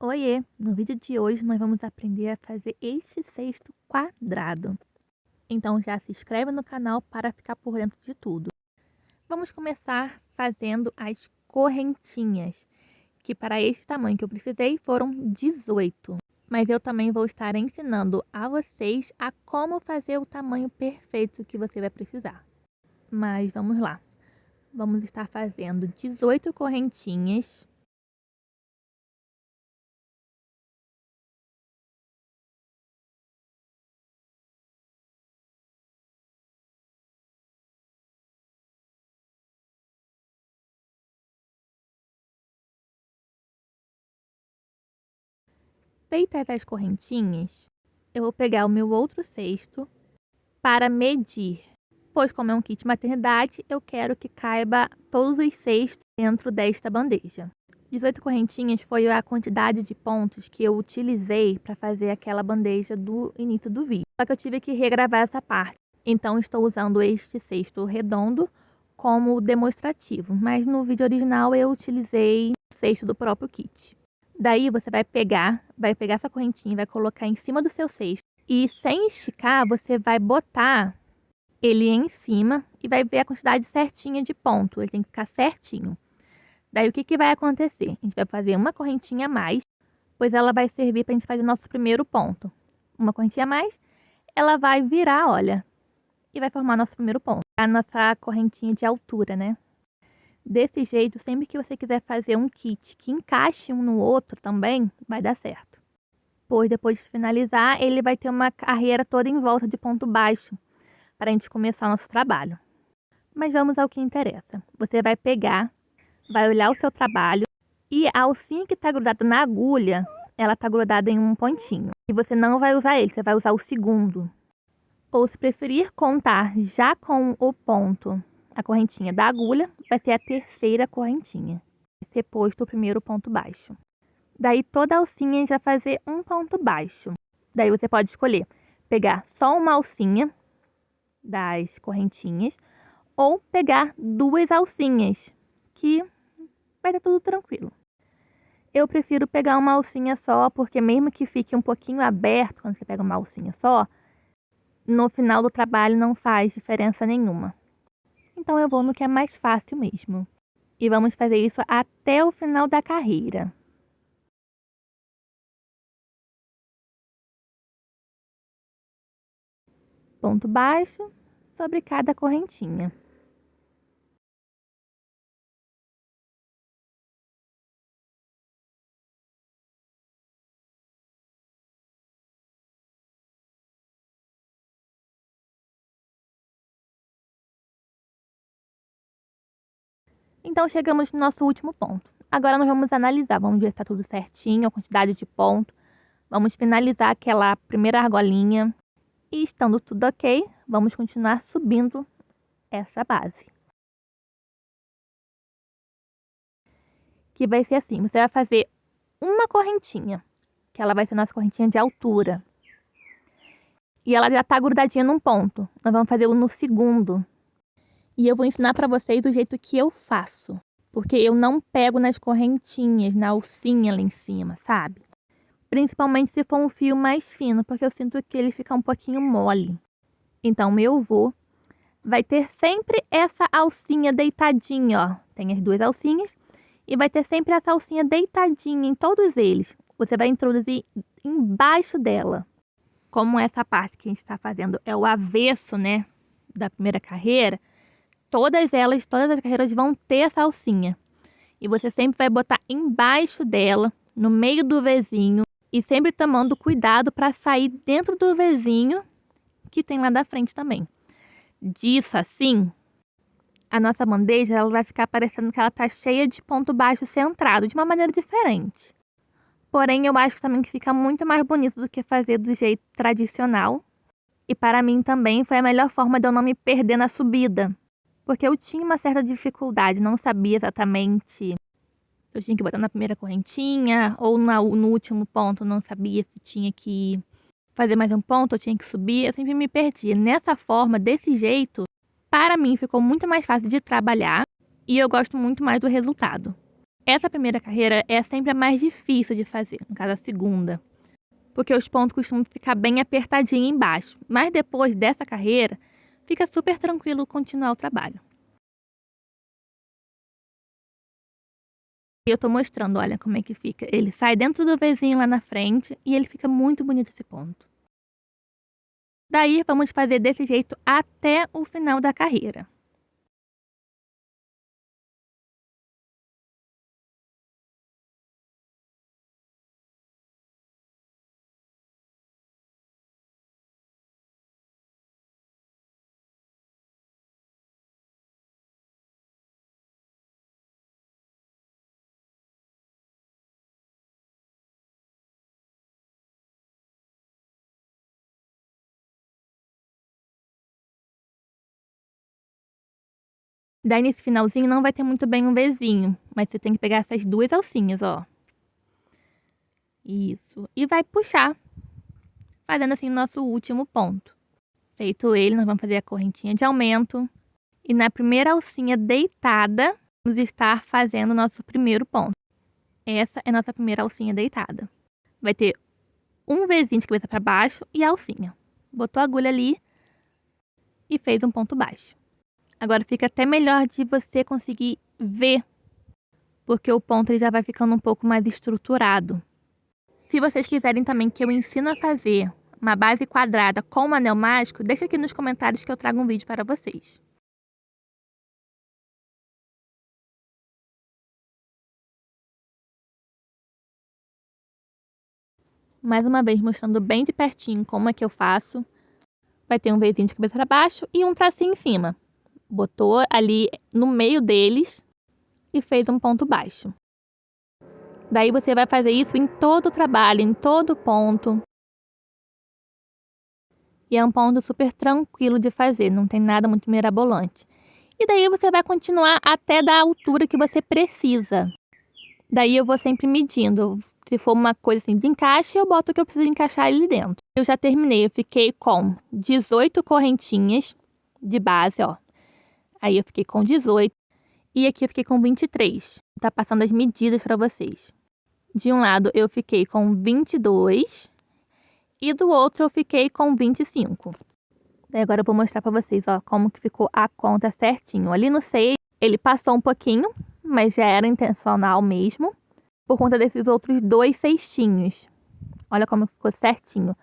Oiê! No vídeo de hoje nós vamos aprender a fazer este cesto quadrado. Então já se inscreve no canal para ficar por dentro de tudo. Vamos começar fazendo as correntinhas, que para este tamanho que eu precisei foram 18. Mas eu também vou estar ensinando a vocês a como fazer o tamanho perfeito que você vai precisar. Mas vamos lá. Vamos estar fazendo 18 correntinhas. Feitas as correntinhas, eu vou pegar o meu outro cesto para medir, pois como é um kit maternidade, eu quero que caiba todos os cestos dentro desta bandeja. 18 correntinhas foi a quantidade de pontos que eu utilizei para fazer aquela bandeja do início do vídeo. Só que eu tive que regravar essa parte, então estou usando este cesto redondo como demonstrativo, mas no vídeo original eu utilizei o cesto do próprio kit. Daí você vai pegar essa correntinha e vai colocar em cima do seu cesto. E sem esticar, você vai botar ele em cima e vai ver a quantidade certinha de ponto. Ele tem que ficar certinho. Daí o que vai acontecer? A gente vai fazer uma correntinha a mais, pois ela vai servir para a gente fazer nosso primeiro ponto. Uma correntinha a mais, ela vai virar, olha, e vai formar nosso primeiro ponto. A nossa correntinha de altura, né? Desse jeito, sempre que você quiser fazer um kit que encaixe um no outro também, vai dar certo. Pois depois de finalizar, ele vai ter uma carreira toda em volta de ponto baixo, para a gente começar o nosso trabalho. Mas vamos ao que interessa. Você vai pegar, vai olhar o seu trabalho e a alcinha que está grudada na agulha, ela está grudada em um pontinho. E você não vai usar ele, você vai usar o segundo. Ou se preferir contar já com o ponto, a correntinha da agulha, vai ser a terceira correntinha. Vai ser posto o primeiro ponto baixo. Daí toda alcinha a gente vai fazer um ponto baixo. Daí você pode escolher pegar só uma alcinha das correntinhas ou pegar duas alcinhas, que vai dar tudo tranquilo. Eu prefiro pegar uma alcinha só, porque mesmo que fique um pouquinho aberto quando você pega uma alcinha só, no final do trabalho não faz diferença nenhuma. Então eu vou no que é mais fácil mesmo. E vamos fazer isso até o final da carreira. Ponto baixo sobre cada correntinha. Então chegamos no nosso último ponto. Agora nós vamos analisar, vamos ver se está tudo certinho, a quantidade de ponto. Vamos finalizar aquela primeira argolinha. E estando tudo ok, vamos continuar subindo essa base. Que vai ser assim, você vai fazer uma correntinha, que ela vai ser nossa correntinha de altura. E ela já tá grudadinha num ponto. Nós vamos fazer no segundo. E eu vou ensinar pra vocês do jeito que eu faço. Porque eu não pego nas correntinhas, na alcinha lá em cima, sabe? Principalmente se for um fio mais fino, porque eu sinto que ele fica um pouquinho mole. Então, meu avô vai ter sempre essa alcinha deitadinha, ó. Tem as duas alcinhas. E vai ter sempre essa alcinha deitadinha em todos eles. Você vai introduzir embaixo dela. Como essa parte que a gente está fazendo é o avesso, né, da primeira carreira, todas as carreiras vão ter essa alcinha. E você sempre vai botar embaixo dela, no meio do vezinho, e sempre tomando cuidado para sair dentro do vezinho que tem lá da frente também. Disso assim, a nossa bandeja ela vai ficar parecendo que ela tá cheia de ponto baixo centrado, de uma maneira diferente. Porém, eu acho também que fica muito mais bonito do que fazer do jeito tradicional. E para mim também foi a melhor forma de eu não me perder na subida. Porque eu tinha uma certa dificuldade, não sabia exatamente se eu tinha que botar na primeira correntinha ou no último ponto, não sabia se tinha que fazer mais um ponto ou tinha que subir. Eu sempre me perdia. Nessa forma, desse jeito, para mim ficou muito mais fácil de trabalhar e eu gosto muito mais do resultado. Essa primeira carreira é sempre a mais difícil de fazer, no caso a segunda. Porque os pontos costumam ficar bem apertadinhos embaixo. Mas depois dessa carreira, fica super tranquilo continuar o trabalho. E eu tô mostrando, olha como é que fica. Ele sai dentro do Vzinho lá na frente e ele fica muito bonito esse ponto. Daí, vamos fazer desse jeito até o final da carreira. Daí, nesse finalzinho, não vai ter muito bem um Vzinho, mas você tem que pegar essas duas alcinhas, ó. Isso. E vai puxar, fazendo assim o nosso último ponto. Feito ele, nós vamos fazer a correntinha de aumento. E na primeira alcinha deitada, vamos estar fazendo o nosso primeiro ponto. Essa é a nossa primeira alcinha deitada. Vai ter um Vzinho de cabeça para baixo e a alcinha. Botou a agulha ali e fez um ponto baixo. Agora fica até melhor de você conseguir ver, porque o ponto ele já vai ficando um pouco mais estruturado. Se vocês quiserem também que eu ensine a fazer uma base quadrada com um anel mágico, deixa aqui nos comentários que eu trago um vídeo para vocês. Mais uma vez mostrando bem de pertinho como é que eu faço. Vai ter um Vzinho de cabeça para baixo e um tracinho em cima. Botou ali no meio deles e fez um ponto baixo. Daí você vai fazer isso em todo o trabalho, em todo ponto. E é um ponto super tranquilo de fazer, não tem nada muito mirabolante. E daí você vai continuar até da altura que você precisa. Daí eu vou sempre medindo. Se for uma coisa assim de encaixe, eu boto o que eu preciso encaixar ali dentro. Eu já terminei, eu fiquei com 18 correntinhas de base, ó. Aí eu fiquei com 18 e aqui eu fiquei com 23. Tá passando as medidas para vocês. De um lado eu fiquei com 22 e do outro eu fiquei com 25. Daí agora eu vou mostrar para vocês, ó, como que ficou a conta certinho. Ali no 6, ele passou um pouquinho, mas já era intencional mesmo, por conta desses outros dois cestinhos. Olha como ficou certinho.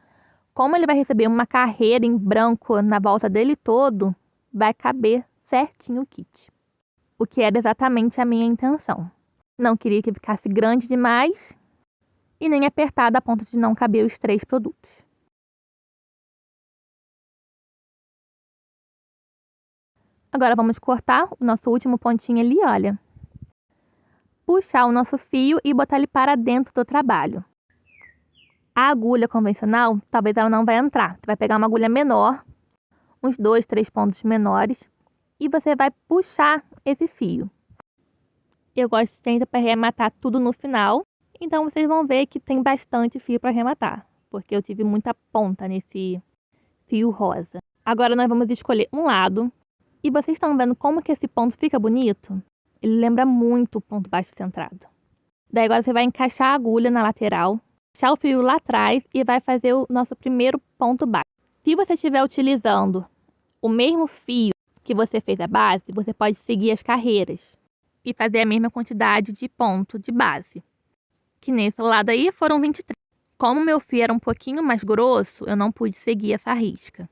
Como ele vai receber uma carreira em branco na volta dele todo, vai caber certinho o kit. O que era exatamente a minha intenção. Não queria que ficasse grande demais e nem apertado a ponto de não caber os 3 produtos. Agora vamos cortar o nosso último pontinho ali, olha. Puxar o nosso fio e botar ele para dentro do trabalho. A agulha convencional, talvez ela não vai entrar. Você vai pegar uma agulha menor, uns 2, 3 pontos menores, e você vai puxar esse fio. Eu gosto sempre para arrematar tudo no final, então vocês vão ver que tem bastante fio para arrematar, porque eu tive muita ponta nesse fio rosa. Agora nós vamos escolher um lado, e vocês estão vendo como que esse ponto fica bonito? Ele lembra muito o ponto baixo centrado. Daí agora você vai encaixar a agulha na lateral, puxar o fio lá atrás e vai fazer o nosso primeiro ponto baixo. Se você estiver utilizando o mesmo fio que você fez a base, você pode seguir as carreiras e fazer a mesma quantidade de ponto de base. Que nesse lado aí foram 23. Como o meu fio era um pouquinho mais grosso, eu não pude seguir essa risca.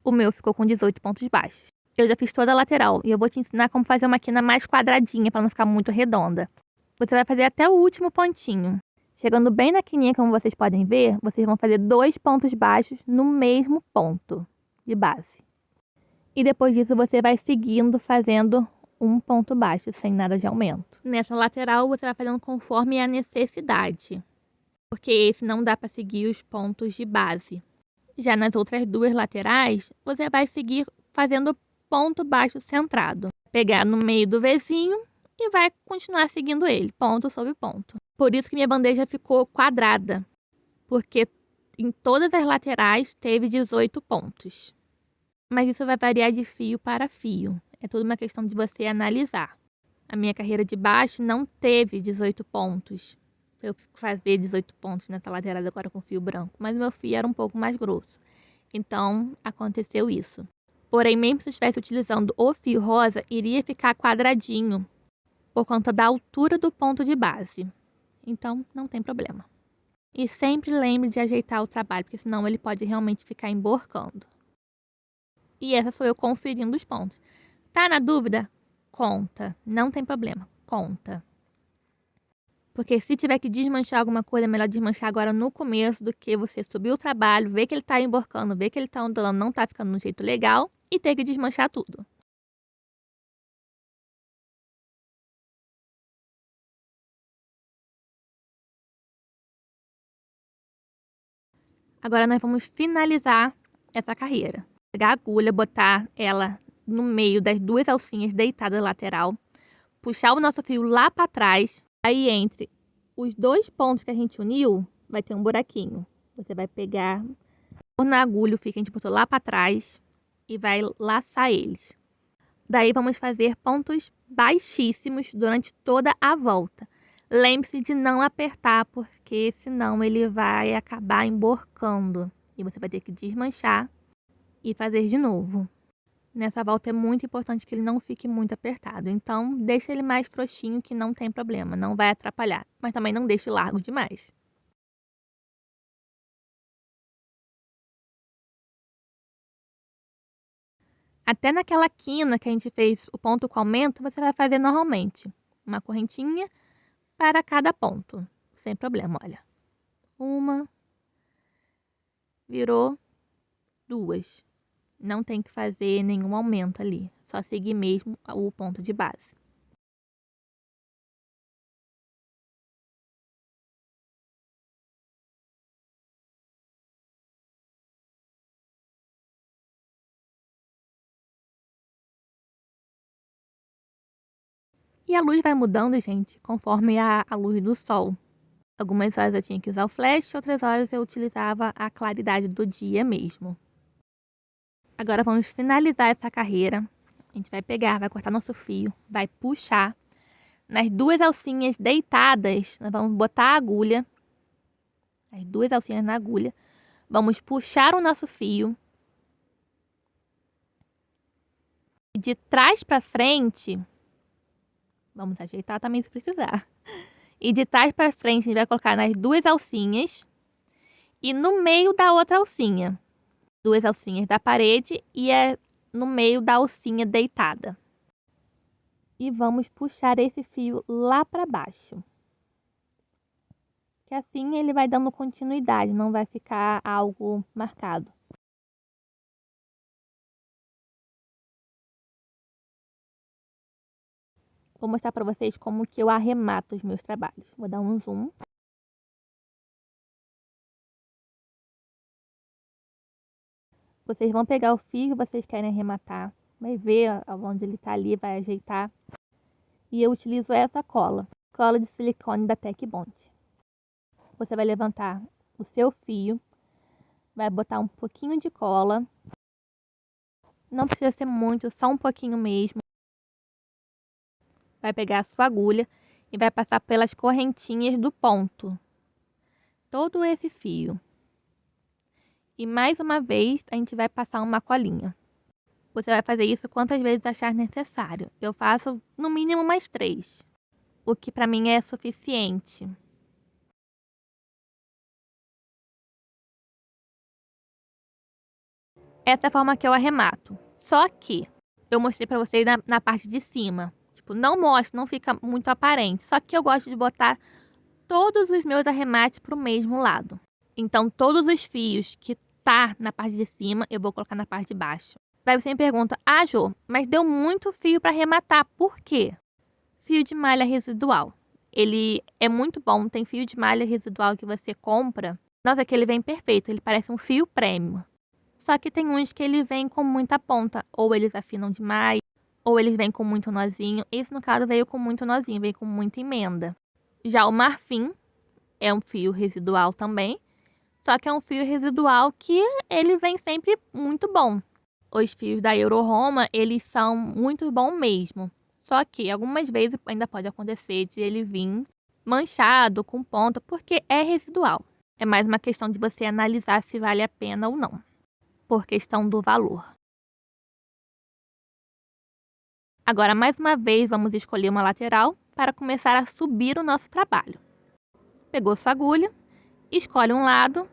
O meu ficou com 18 pontos baixos. Eu já fiz toda a lateral e eu vou te ensinar como fazer uma quina mais quadradinha para não ficar muito redonda. Você vai fazer até o último pontinho. Chegando bem na quininha, como vocês podem ver, vocês vão fazer 2 pontos baixos no mesmo ponto de base. E depois disso você vai seguindo fazendo um ponto baixo, sem nada de aumento. Nessa lateral você vai fazendo conforme a necessidade, porque esse não dá para seguir os pontos de base. Já nas outras duas laterais, você vai seguir fazendo ponto baixo centrado. Pegar no meio do Vzinho e vai continuar seguindo ele, ponto sobre ponto. Por isso que minha bandeja ficou quadrada, porque em todas as laterais teve 18 pontos. Mas isso vai variar de fio para fio. É tudo uma questão de você analisar. a minha carreira de baixo não teve 18 pontos. Eu fazer 18 pontos nessa lateral agora com fio branco, mas o meu fio era um pouco mais grosso. Então, aconteceu isso. Porém, mesmo se eu estivesse utilizando o fio rosa, iria ficar quadradinho por conta da altura do ponto de base. Então, não tem problema. E sempre lembre de ajeitar o trabalho, porque senão ele pode realmente ficar emborcando. E essa sou eu conferindo os pontos. Tá na dúvida? Conta. Não tem problema. Conta. Porque se tiver que desmanchar alguma coisa, é melhor desmanchar agora no começo do que você subir o trabalho, ver que ele tá emborcando, ver que ele tá ondulando, não tá ficando no jeito legal e ter que desmanchar tudo. Agora nós vamos finalizar essa carreira. Pegar a agulha, botar ela no meio das duas alcinhas deitadas lateral, puxar o nosso fio lá para trás, aí entre os dois pontos que a gente uniu, vai ter um buraquinho. Você vai pegar, pôr na agulha o fio que a gente botou lá para trás e vai laçar eles. Daí vamos fazer pontos baixíssimos durante toda a volta. Lembre-se de não apertar, porque senão ele vai acabar emborcando. E você vai ter que desmanchar e fazer de novo. Nessa volta é muito importante que ele não fique muito apertado. Então, deixa ele mais frouxinho que não tem problema, não vai atrapalhar. Mas também não deixe largo demais. Até naquela quina que a gente fez o ponto com aumento, você vai fazer normalmente. Uma correntinha para cada ponto. Sem problema, olha. Uma. Virou. Duas. Não tem que fazer nenhum aumento ali. Só seguir mesmo o ponto de base. E a luz vai mudando, gente, conforme a luz do sol. Algumas horas eu tinha que usar o flash, outras horas eu utilizava a claridade do dia mesmo. Agora vamos finalizar essa carreira. A gente vai pegar, vai cortar nosso fio, vai puxar. Nas duas alcinhas deitadas, nós vamos botar a agulha. As duas alcinhas na agulha. Vamos puxar o nosso fio. E de trás para frente, vamos ajeitar também se precisar. E de trás para frente, a gente vai colocar nas duas alcinhas e no meio da outra alcinha. Duas alcinhas da parede e no meio da alcinha deitada. E vamos puxar esse fio lá para baixo. Que assim ele vai dando continuidade, não vai ficar algo marcado. Vou mostrar para vocês como que eu arremato os meus trabalhos. Vou dar um zoom. Vocês vão pegar o fio que vocês querem arrematar. Vai ver onde ele tá ali, vai ajeitar. E eu utilizo essa cola. Cola de silicone da Tec Bond. Você vai levantar o seu fio. Vai botar um pouquinho de cola. Não precisa ser muito, só um pouquinho mesmo. Vai pegar a sua agulha e vai passar pelas correntinhas do ponto. Todo esse fio. E mais uma vez, a gente vai passar uma colinha. Você vai fazer isso quantas vezes achar necessário. Eu faço no mínimo mais 3. O que para mim é suficiente. Essa é a forma que eu arremato. Só que eu mostrei para vocês na parte de cima. Tipo, não mostra, não fica muito aparente. Só que eu gosto de botar todos os meus arremates pro mesmo lado. Então, todos os fios que tá na parte de cima, eu vou colocar na parte de baixo. Daí você me pergunta, Jô, mas deu muito fio para arrematar, por quê? Fio de malha residual. Ele é muito bom, tem fio de malha residual que você compra. Nossa, que ele vem perfeito, ele parece um fio prêmio. Só que tem uns que ele vem com muita ponta, ou eles afinam demais, ou eles vêm com muito nozinho. Esse, no caso, veio com muito nozinho, veio com muita emenda. Já o marfim é um fio residual também, só que é um fio residual que ele vem sempre muito bom. Os fios da Euro Roma, eles são muito bons mesmo. Só que algumas vezes ainda pode acontecer de ele vir manchado, com ponta, porque é residual. É mais uma questão de você analisar se vale a pena ou não, por questão do valor. Agora, mais uma vez, vamos escolher uma lateral para começar a subir o nosso trabalho. Pegou sua agulha, escolhe um lado.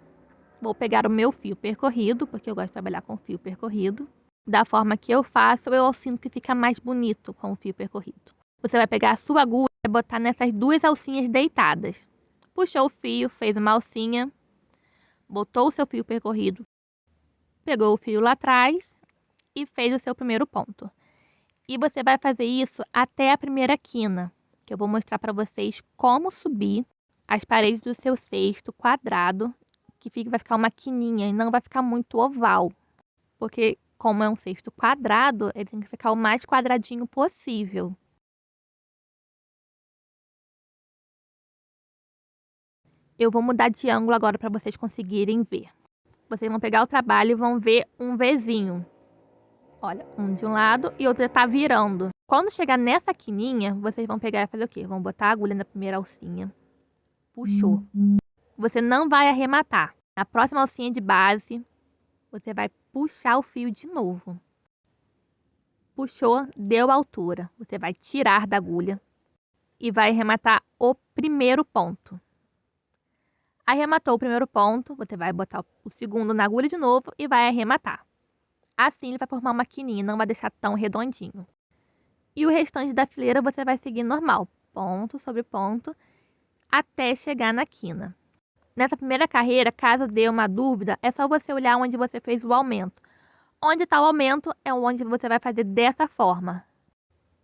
Vou pegar o meu fio percorrido, porque eu gosto de trabalhar com fio percorrido. Da forma que eu faço, eu sinto que fica mais bonito com o fio percorrido. Você vai pegar a sua agulha e botar nessas duas alcinhas deitadas. Puxou o fio, fez uma alcinha, botou o seu fio percorrido, pegou o fio lá atrás e fez o seu primeiro ponto. E você vai fazer isso até a primeira quina, que eu vou mostrar para vocês como subir as paredes do seu cesto quadrado, que vai ficar uma quininha e não vai ficar muito oval. Porque como é um cesto quadrado, ele tem que ficar o mais quadradinho possível. Eu vou mudar de ângulo agora para vocês conseguirem ver. Vocês vão pegar o trabalho e vão ver um Vzinho. Olha, um de um lado e outro tá virando. Quando chegar nessa quininha, vocês vão pegar e fazer o quê? Vão botar a agulha na primeira alcinha. Puxou. Você não vai arrematar. Na próxima alcinha de base, você vai puxar o fio de novo. Puxou, deu altura. Você vai tirar da agulha e vai arrematar o primeiro ponto. Arrematou o primeiro ponto, você vai botar o segundo na agulha de novo e vai arrematar. Assim ele vai formar uma quininha, não vai deixar tão redondinho. E o restante da fileira você vai seguir normal, ponto sobre ponto, até chegar na quina. Nessa primeira carreira, caso dê uma dúvida, é só você olhar onde você fez o aumento. Onde está o aumento é onde você vai fazer dessa forma.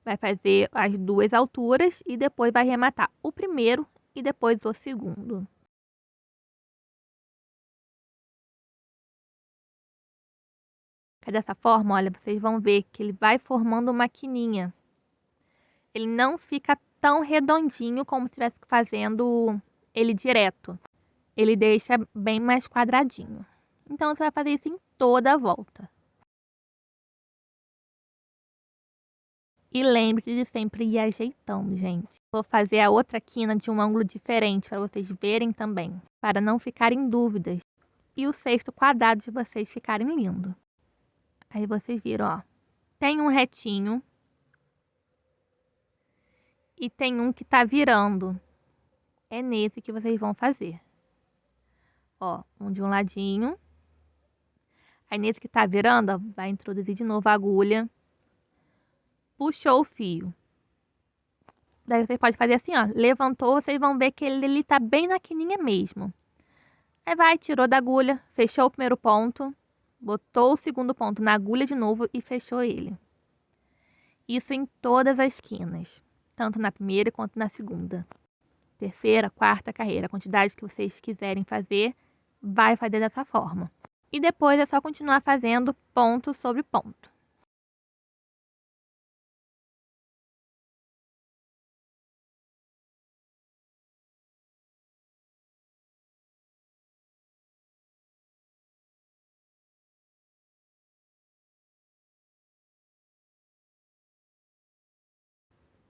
Vai fazer as duas alturas e depois vai arrematar o primeiro e depois o segundo. Dessa forma, olha, vocês vão ver que ele vai formando uma quininha. Ele não fica tão redondinho como se estivesse fazendo ele direto. Ele deixa bem mais quadradinho. Então, você vai fazer isso em toda a volta. E lembre de sempre ir ajeitando, gente. Vou fazer a outra quina de um ângulo diferente para vocês verem também, para não ficarem dúvidas. E o cesto quadrado de vocês ficarem lindo. Aí vocês viram, ó. Tem um retinho. E tem um que tá virando. É nesse que vocês vão fazer. Ó, um de um ladinho. Aí nesse que tá virando, ó, vai introduzir de novo a agulha. Puxou o fio. Daí vocês podem fazer assim, ó. Levantou, vocês vão ver que ele tá bem na quininha mesmo. Aí vai, tirou da agulha, fechou o primeiro ponto. Botou o segundo ponto na agulha de novo e fechou ele. Isso em todas as quinas. Tanto na primeira quanto na segunda. Terceira, quarta carreira. A quantidade que vocês quiserem fazer, vai fazer dessa forma. E depois é só continuar fazendo ponto sobre ponto.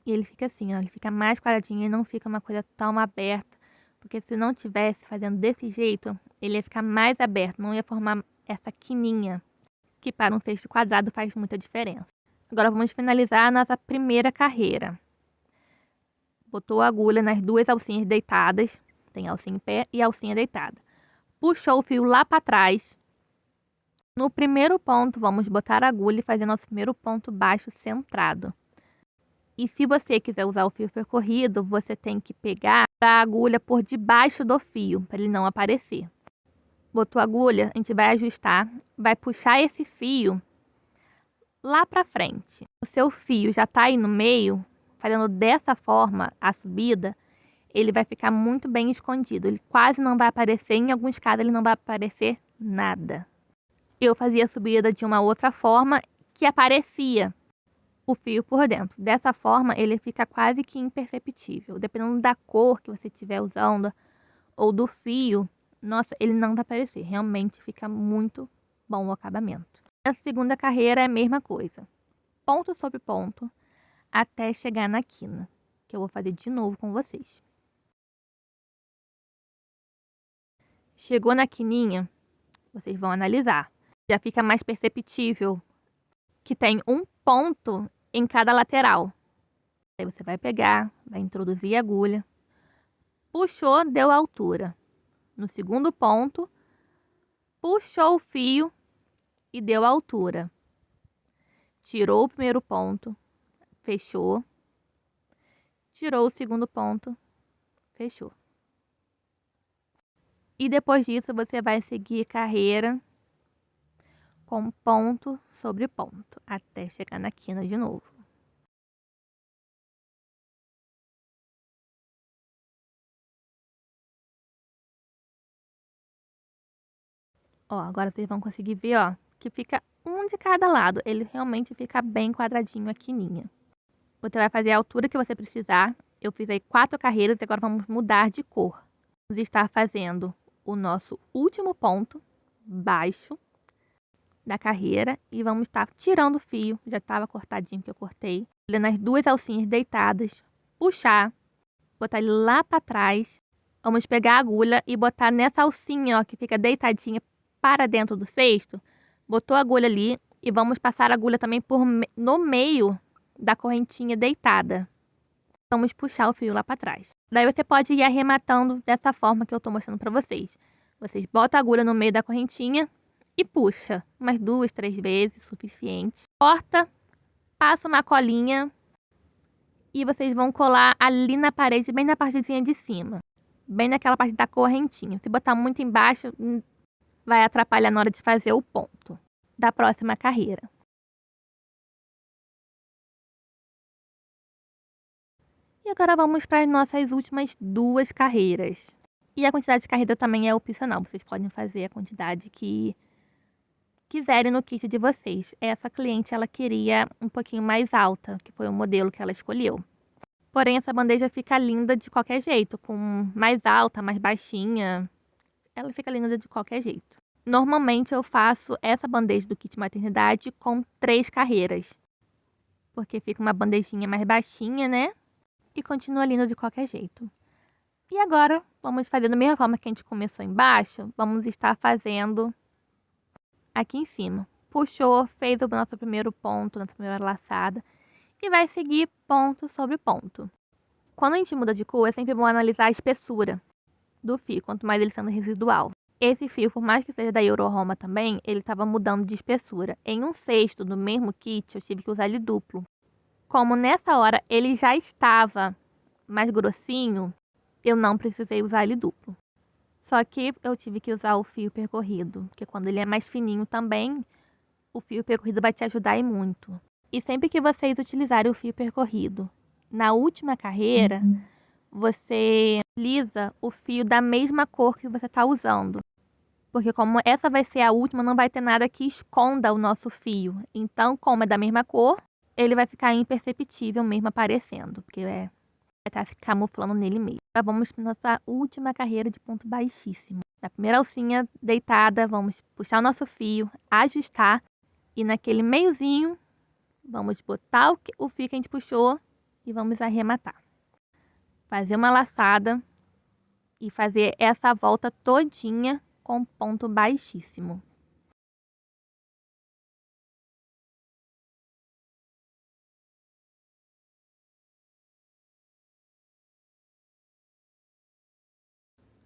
E ele fica assim, ó, ele fica mais quadradinho, ele não fica uma coisa tão aberta. Porque se não tivesse fazendo desse jeito, ele ia ficar mais aberto, não ia formar essa quininha, que para um cesto quadrado faz muita diferença. Agora vamos finalizar a nossa primeira carreira. Botou a agulha nas duas alcinhas deitadas, tem alcinha em pé e alcinha deitada. Puxou o fio lá para trás. No primeiro ponto, vamos botar a agulha e fazer nosso primeiro ponto baixo centrado. E se você quiser usar o fio percorrido, você tem que pegar a agulha por debaixo do fio, para ele não aparecer. Botou a agulha, a gente vai ajustar, vai puxar esse fio lá para frente. O seu fio já está aí no meio, fazendo dessa forma a subida, ele vai ficar muito bem escondido. Ele quase não vai aparecer, em alguns casos ele não vai aparecer nada. Eu fazia a subida de uma outra forma que aparecia o fio por dentro. Dessa forma, ele fica quase que imperceptível. Dependendo da cor que você estiver usando ou do fio, nossa, ele não vai aparecer. Realmente fica muito bom o acabamento. A segunda carreira é a mesma coisa. Ponto sobre ponto. até chegar na quina, que eu vou fazer de novo com vocês. Chegou na quininha, vocês vão analisar. Já fica mais perceptível que tem um ponto em cada lateral. Aí você vai pegar, vai introduzir a agulha. Puxou, deu altura. No segundo ponto, puxou o fio e deu altura. Tirou o primeiro ponto, fechou. Tirou o segundo ponto, fechou. E depois disso, você vai seguir carreira com ponto sobre ponto, até chegar na quina de novo. Ó, agora vocês vão conseguir ver, ó, que fica um de cada lado. Ele realmente fica bem quadradinho a quininha. Você vai fazer a altura que você precisar. Eu fiz aí 4 carreiras e agora vamos mudar de cor. Vamos estar fazendo o nosso último ponto baixo da carreira e vamos estar tirando o fio, já estava cortadinho que eu cortei, nas 2 alcinhas deitadas, puxar, botar ele lá para trás. Vamos pegar a agulha e botar nessa alcinha, ó, que fica deitadinha para dentro do cesto. Botou a agulha ali e vamos passar a agulha também no meio da correntinha deitada. Vamos puxar o fio lá para trás. Daí você pode ir arrematando dessa forma que eu estou mostrando para vocês. Vocês botam a agulha no meio da correntinha e puxa umas 2, 3 vezes, suficiente. Corta, passa uma colinha e vocês vão colar ali na parede, bem na partezinha de cima. Bem naquela parte da correntinha. Se botar muito embaixo, vai atrapalhar na hora de fazer o ponto da próxima carreira. E agora vamos para as nossas últimas 2 carreiras. E a quantidade de carreira também é opcional. Vocês podem fazer a quantidade que quiserem no kit de vocês. Essa cliente, ela queria um pouquinho mais alta, que foi o modelo que ela escolheu. Porém, essa bandeja fica linda de qualquer jeito, com mais alta, mais baixinha. Ela fica linda de qualquer jeito. Normalmente, eu faço essa bandeja do kit maternidade com 3 carreiras. Porque fica uma bandejinha mais baixinha, né? E continua lindo de qualquer jeito. E agora, vamos fazer da mesma forma que a gente começou embaixo, vamos estar fazendo aqui em cima. Puxou, fez o nosso primeiro ponto, nossa primeira laçada, e vai seguir ponto sobre ponto. Quando a gente muda de cor, é sempre bom analisar a espessura do fio, quanto mais ele sendo residual. Esse fio, por mais que seja da Euro Roma também, ele estava mudando de espessura. Em um cesto do mesmo kit, eu tive que usar ele duplo. Como nessa hora ele já estava mais grossinho, eu não precisei usar ele duplo. Só que eu tive que usar o fio percorrido, porque quando ele é mais fininho também, o fio percorrido vai te ajudar e muito. E sempre que vocês utilizarem o fio percorrido, na última carreira, você utiliza o fio da mesma cor que você está usando. Porque como essa vai ser a última, não vai ter nada que esconda o nosso fio. Então, como é da mesma cor, ele vai ficar imperceptível mesmo aparecendo, porque vai estar se camuflando nele mesmo. Agora vamos para nossa última carreira de ponto baixíssimo. Na primeira alcinha deitada, vamos puxar o nosso fio, ajustar e naquele meiozinho, vamos botar o fio que a gente puxou e vamos arrematar. Fazer uma laçada e fazer essa volta todinha com ponto baixíssimo.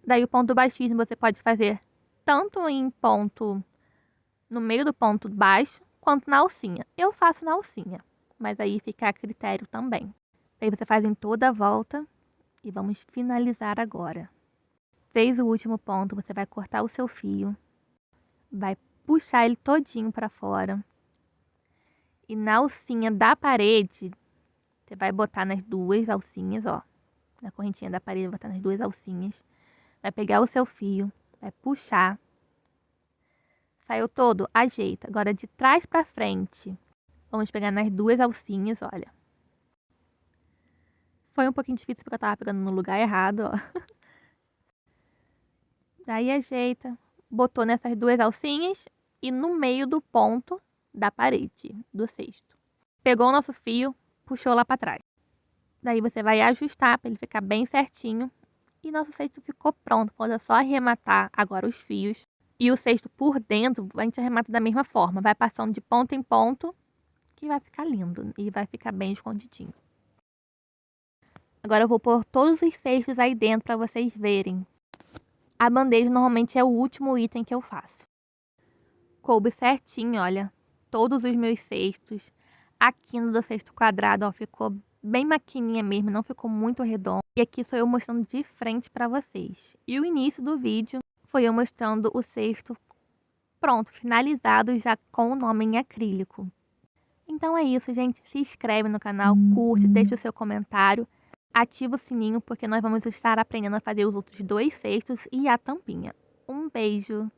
Daí o ponto baixíssimo você pode fazer tanto em ponto no meio do ponto baixo, quanto na alcinha. Eu faço na alcinha, mas aí fica a critério também. Daí você faz em toda a volta e vamos finalizar agora. Fez o último ponto, você vai cortar o seu fio, vai puxar ele todinho para fora. E na alcinha da parede, você vai botar nas 2 alcinhas, ó. Na correntinha da parede, botar nas 2 alcinhas. Vai pegar o seu fio, vai puxar. Saiu todo? Ajeita. Agora de trás para frente. Vamos pegar nas 2 alcinhas, olha. Foi um pouquinho difícil porque eu tava pegando no lugar errado, ó. Daí ajeita. Botou nessas 2 alcinhas e no meio do ponto da parede, do cesto. Pegou o nosso fio, puxou lá pra trás. Daí você vai ajustar para ele ficar bem certinho. E nosso cesto ficou pronto. Falta só arrematar agora os fios. E o cesto por dentro, a gente arremata da mesma forma. Vai passando de ponto em ponto, que vai ficar lindo. E vai ficar bem escondidinho. Agora eu vou pôr todos os cestos aí dentro para vocês verem. A bandeja normalmente é o último item que eu faço. Coube certinho, olha. Todos os meus cestos. A quina do cesto quadrado, ó, ficou bem maquininha mesmo, não ficou muito redondo. E aqui sou eu mostrando de frente para vocês. E o início do vídeo foi eu mostrando o cesto pronto, finalizado já com o nome em acrílico. Então é isso, gente. Se inscreve no canal, curte, deixa o seu comentário, ativa o sininho porque nós vamos estar aprendendo a fazer os outros 2 cestos e a tampinha. Um beijo!